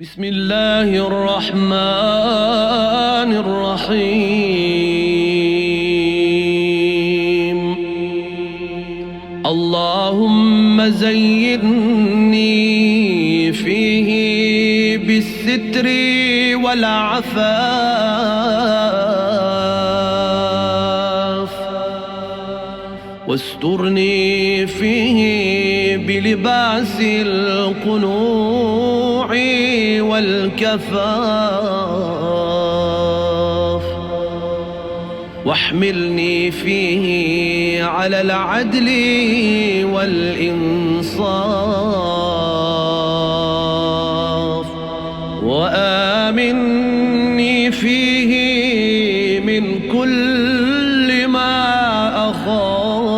بسم الله الرحمن الرحيم اللهم زينني فيه بالستر والعفاف واسترني فيه بلباس القنوع والكفاف واحملني فيه على العدل والإنصاف وآمني فيه من كل ما أخاف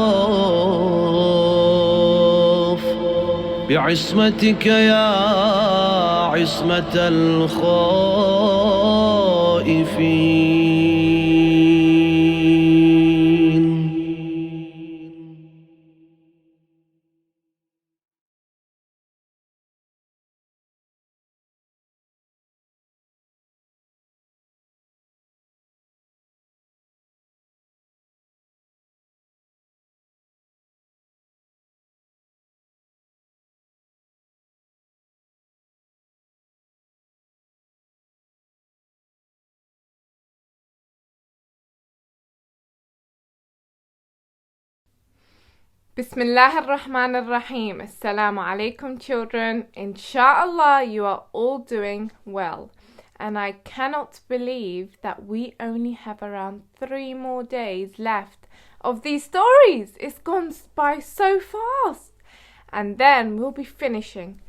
بعصمتك يا عصمة الخائفين. Bismillah ar-Rahman ar-Rahim. Assalamu alaikum, children. Inshallah, you are all doing well. And I cannot believe that we only have around 3 more days left of these stories. It's gone by so fast. And then we'll be finishing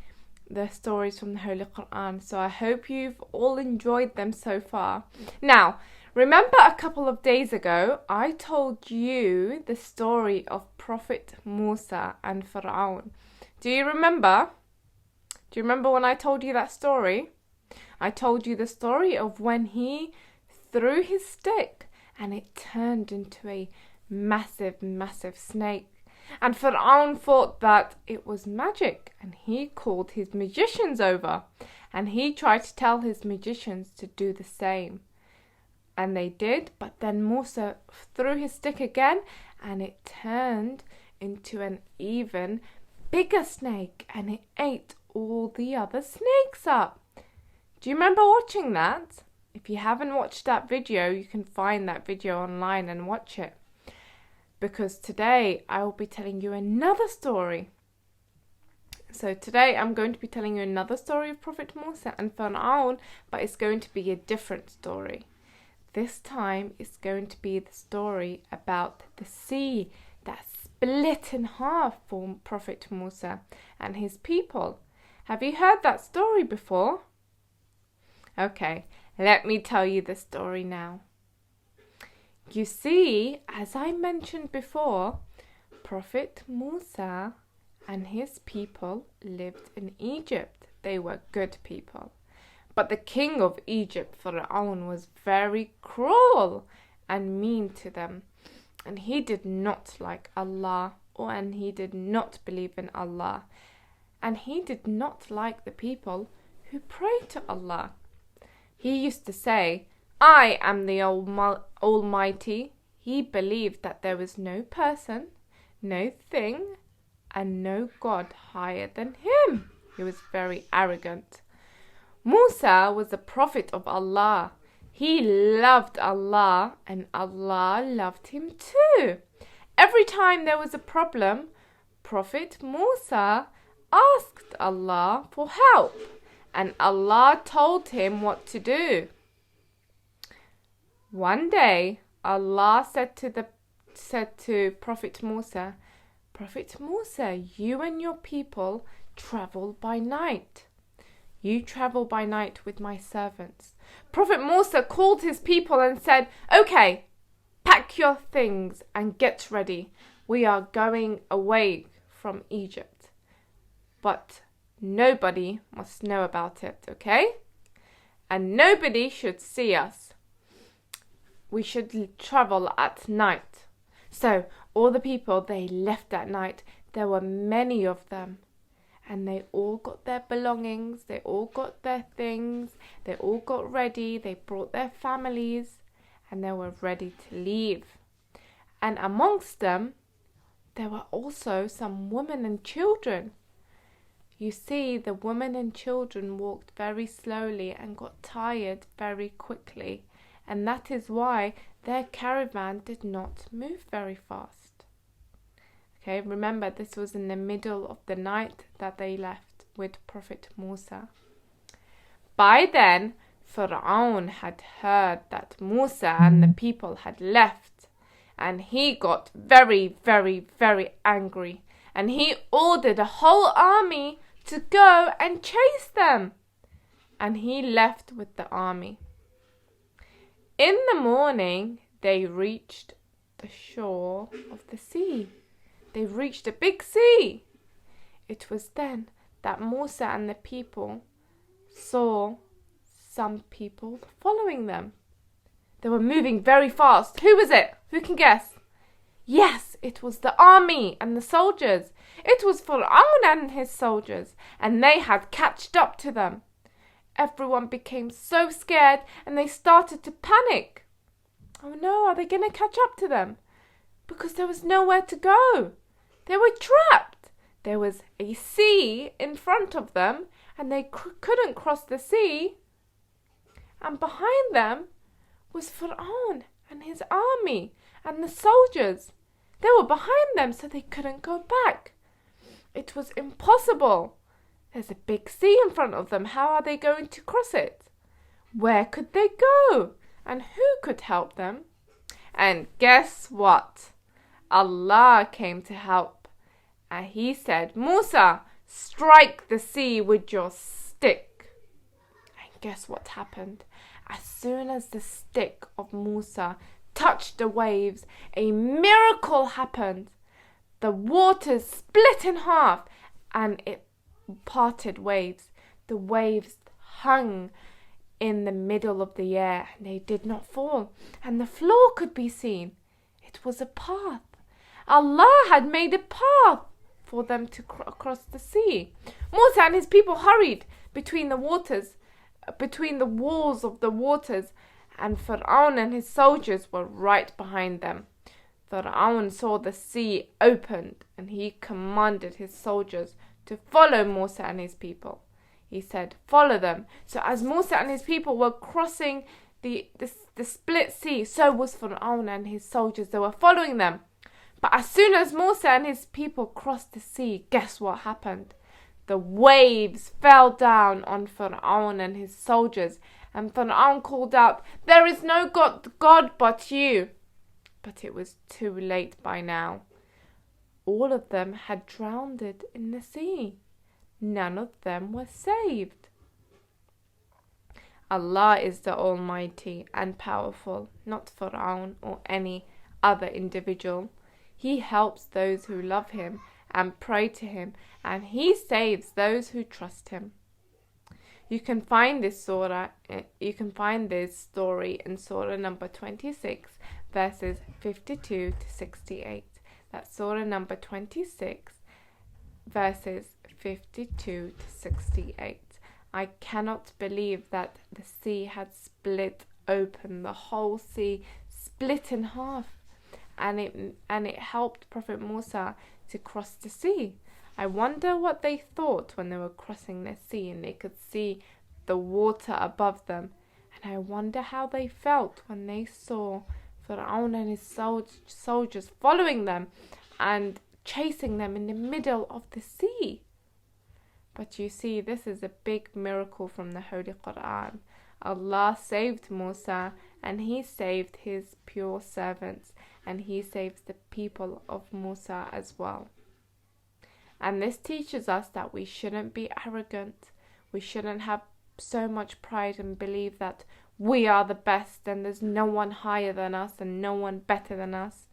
the stories from the Holy Quran. So I hope you've all enjoyed them so far. Now, remember a couple of days ago, I told you the story of Prophet Musa and Pharaoh. Do you remember? Do you remember when I told you that story? I told you the story of when he threw his stick and it turned into a massive, massive snake. And Pharaoh thought that it was magic and he called his magicians over and he tried to tell his magicians to do the same. And they did, but then Musa threw his stick again and it turned into an even bigger snake and it ate all the other snakes up. Do you remember watching that? If you haven't watched that video, you can find that video online and watch it. Because today I will be telling you another story. So today I'm going to be telling you another story of Prophet Musa and Pharaoh, but it's going to be a different story. This time it's going to be the story about the sea that split in half for Prophet Musa and his people. Have you heard that story before? Okay, let me tell you the story now. You see, as I mentioned before, Prophet Musa and his people lived in Egypt. They were good people. But the king of Egypt, Pharaoh, was very cruel and mean to them. And he did not like Allah, and he did not believe in Allah. And he did not like the people who pray to Allah. He used to say, I am the Almighty. He believed that there was no person, no thing, and no God higher than him. He was very arrogant. Musa was a prophet of Allah. He loved Allah and Allah loved him too. Every time there was a problem, Prophet Musa asked Allah for help and Allah told him what to do. One day, Allah said to Prophet Musa, Prophet Musa, you and your people travel by night. You travel by night with my servants. Prophet Musa called his people and said, okay, pack your things and get ready. We are going away from Egypt. But nobody must know about it, okay? And nobody should see us. We should travel at night. So all the people, they left at night. There were many of them. and they all got their belongings, they all got their things, they all got ready, they brought their families, and they were ready to leave. And amongst them, there were also some women and children. You see, the women and children walked very slowly and got tired very quickly, and that is why their caravan did not move very fast. Okay, remember this was in the middle of the night that they left with Prophet Musa. By then, Pharaoh had heard that Musa and the people had left, and he got very, very, very angry, and he ordered a whole army to go and chase them, and he left with the army. In the morning, they reached the shore of the sea. They reached a big sea. It was then that Musa and the people saw some people following them. They were moving very fast. Who was it? Who can guess? Yes, it was the army and the soldiers. It was Pharaoh and his soldiers, and they had catched up to them. Everyone became so scared, and they started to panic. Oh no, are they going to catch up to them? Because there was nowhere to go. They were trapped. There was a sea in front of them, and they couldn't cross the sea. And behind them was Pharaoh and his army and the soldiers. They were behind them, so they couldn't go back. It was impossible. There's a big sea in front of them. How are they going to cross it? Where could they go? And who could help them? And guess what? Allah came to help. And he said, Musa, strike the sea with your stick. And guess what happened? As soon as the stick of Musa touched the waves, a miracle happened. The waters split in half and it parted waves. The waves hung in the middle of the air and they did not fall, and the floor could be seen. It was a path. Allah had made a path for them to cross the sea. Musa and his people hurried between the waters, between the walls of the waters, and Pharaoh and his soldiers were right behind them. Pharaoh saw the sea opened, and he commanded his soldiers to follow Musa and his people. He said, follow them. So as Musa and his people were crossing the split sea, so was Pharaoh and his soldiers. They were following them. But as soon as Musa and his people crossed the sea, guess what happened? The waves fell down on Pharaoh and his soldiers, and Pharaoh called out, there is no God but you. But it was too late by now. All of them had drowned in the sea. None of them were saved. Allah is the Almighty and powerful, not Pharaoh or any other individual. He helps those who love him and pray to him, and he saves those who trust him. You can find this story in Surah number 26, verses 52 to 68. That's Surah number 26, verses 52 to 68. I cannot believe that the sea had split open. The whole sea split in half, and it helped Prophet Musa to cross the sea. I wonder what they thought when they were crossing the sea and they could see the water above them. And I wonder how they felt when they saw Pharaoh and his soldiers following them and chasing them in the middle of the sea. But you see, this is a big miracle from the Holy Quran. Allah saved Musa, and he saved his pure servants, and he saves the people of Musa as well. And this teaches us that we shouldn't be arrogant. We shouldn't have so much pride and believe that we are the best and there's no one higher than us and no one better than us.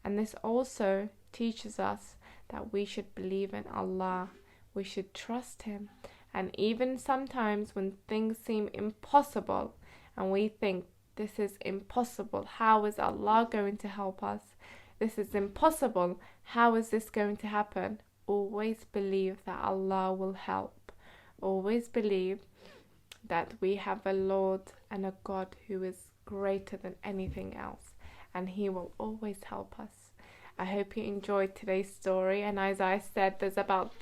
And this also teaches us that we should believe in Allah. We should trust him. And even sometimes when things seem impossible and we think, this is impossible, how is Allah going to help us? This is impossible, how is this going to happen? always believe that Allah will help. Always believe that we have a Lord and a God who is greater than anything else, and He will always help us. I hope you enjoyed today's story, and as I said, there's about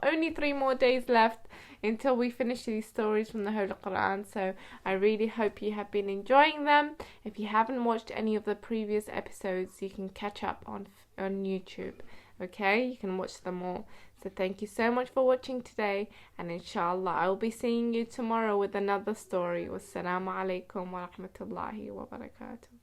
only three more days left until we finish these stories from the Holy Quran, so I really hope you have been enjoying them. If you haven't watched any of the previous episodes, you can catch up on YouTube, okay? You can watch them all. So thank you so much for watching today, and inshallah I will be seeing you tomorrow with another story. Wassalamu alaikum wa rahmatullahi wa barakatuh.